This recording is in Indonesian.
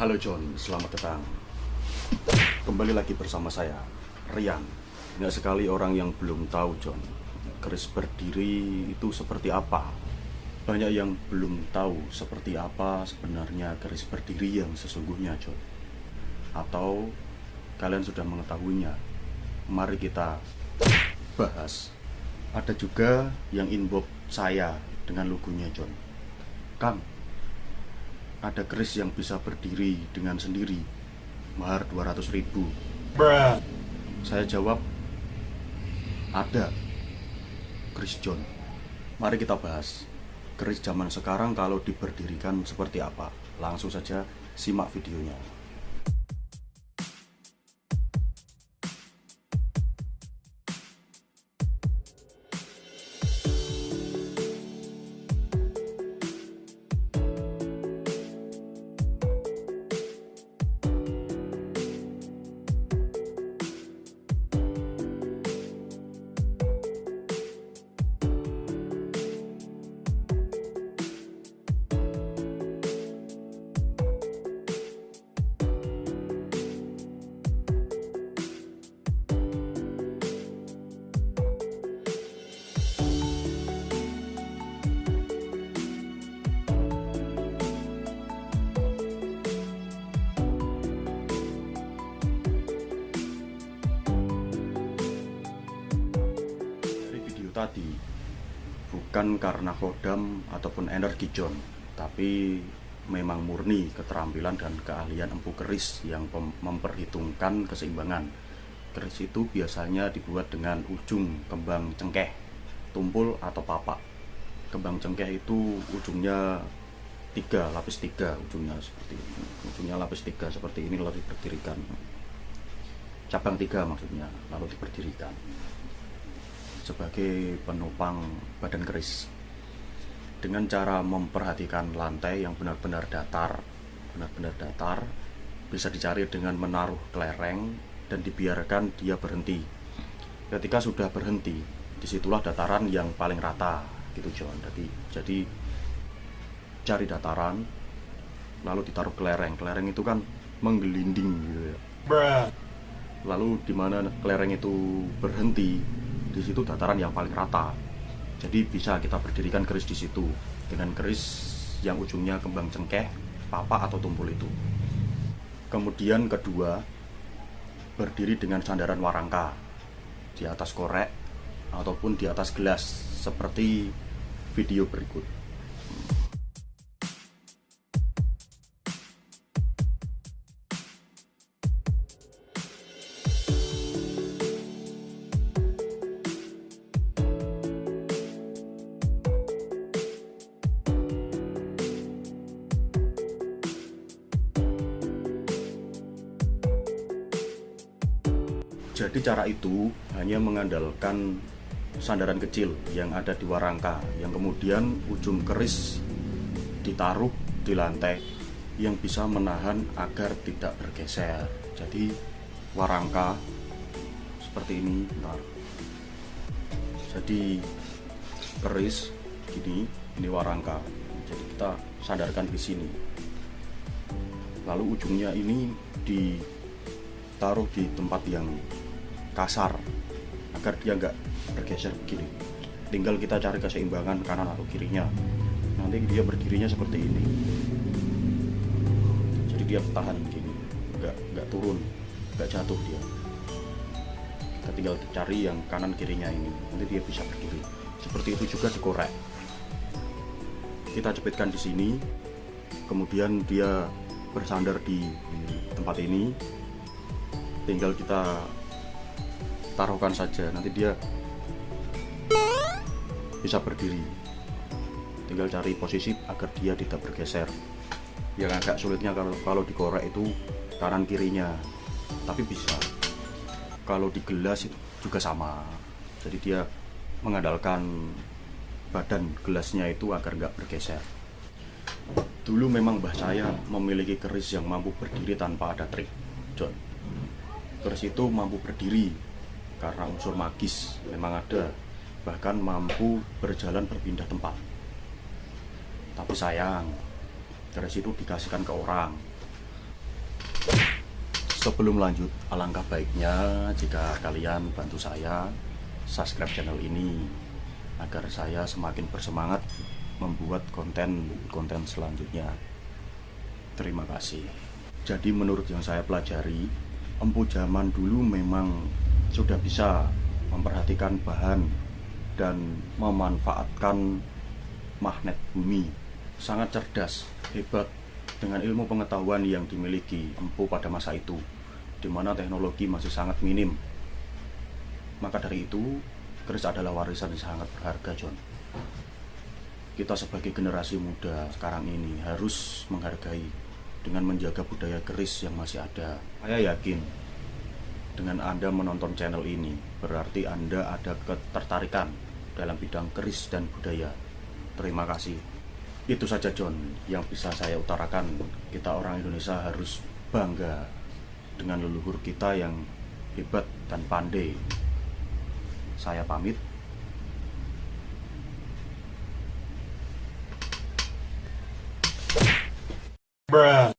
Halo John, selamat datang. Kembali lagi bersama saya, Rian. Nggak sekali orang yang belum tahu John, keris berdiri itu seperti apa. Banyak yang belum tahu seperti apa sebenarnya keris berdiri yang sesungguhnya John. Atau kalian sudah mengetahuinya. Mari kita bahas. Ada juga yang inbox saya dengan logonya John. Kang, ada keris yang bisa berdiri dengan sendiri, mahar 200.000. Saya jawab, ada keris John. Mari kita bahas keris zaman sekarang kalau diberdirikan seperti apa. Langsung saja simak videonya. Tadi bukan karena kodam ataupun energi John, tapi memang murni keterampilan dan keahlian empu keris yang memperhitungkan keseimbangan. Keris itu biasanya dibuat dengan ujung kembang cengkeh, tumpul atau papak. Kembang cengkeh itu ujungnya lapis tiga, ujungnya seperti ini. Ujungnya lapis tiga seperti ini lalu diberdirikan. Cabang tiga maksudnya, lalu diberdirikan sebagai penopang badan keris dengan cara memperhatikan lantai yang benar-benar datar. Bisa dicari dengan menaruh kelereng dan dibiarkan dia berhenti. Ketika sudah berhenti, disitulah dataran yang paling rata gitu John. Jadi cari dataran lalu ditaruh kelereng. Kelereng itu kan menggelinding gitu ya. Lalu di mana kelereng itu berhenti, di situ dataran yang paling rata. Jadi bisa kita berdirikan keris di situ dengan keris yang ujungnya kembang cengkeh, papak atau tumpul itu. Kemudian kedua, berdiri dengan sandaran warangka di atas korek ataupun di atas gelas seperti video berikut. Jadi cara itu hanya mengandalkan sandaran kecil yang ada di warangka, yang kemudian ujung keris ditaruh di lantai yang bisa menahan agar tidak bergeser. Jadi warangka seperti ini, bentar. Jadi keris ini warangka. Jadi kita sandarkan di sini. Lalu ujungnya ini ditaruh di tempat yang kasar agar dia nggak bergeser begini. Tinggal kita cari keseimbangan kanan atau kirinya. Nanti dia berdirinya seperti ini. Jadi dia tahan begini, nggak turun, nggak jatuh dia. Kita tinggal cari yang kanan kirinya ini. Nanti dia bisa berdiri. Seperti itu juga dikorek. Kita jepitkan di sini, kemudian dia bersandar di tempat ini. Tinggal kita taruhkan saja, nanti dia bisa berdiri. Tinggal cari posisi agar dia tidak bergeser. Yang agak sulitnya kalau dikorek itu kanan kirinya, tapi bisa. Kalau di gelas itu juga sama. Jadi dia mengandalkan badan gelasnya itu agar nggak bergeser. Dulu memang mbah saya memiliki keris yang mampu berdiri tanpa ada trik John. Keris itu mampu berdiri karena unsur magis memang ada, bahkan mampu berjalan berpindah tempat. Tapi sayang, keris itu dikasihkan ke orang. Sebelum lanjut, alangkah baiknya jika kalian bantu saya subscribe channel ini agar saya semakin bersemangat membuat konten-konten selanjutnya. Terima kasih. Jadi menurut yang saya pelajari, empu zaman dulu memang sudah bisa memperhatikan bahan dan memanfaatkan magnet bumi. Sangat cerdas, hebat dengan ilmu pengetahuan yang dimiliki empu pada masa itu, di mana teknologi masih sangat minim. Maka dari itu, keris adalah warisan yang sangat berharga, John. Kita sebagai generasi muda sekarang ini harus menghargai dengan menjaga budaya keris yang masih ada. Saya yakin dengan Anda menonton channel ini, berarti Anda ada ketertarikan dalam bidang keris dan budaya. Terima kasih. Itu saja, John, yang bisa saya utarakan. Kita orang Indonesia harus bangga dengan leluhur kita yang hebat dan pandai. Saya pamit. Bruh.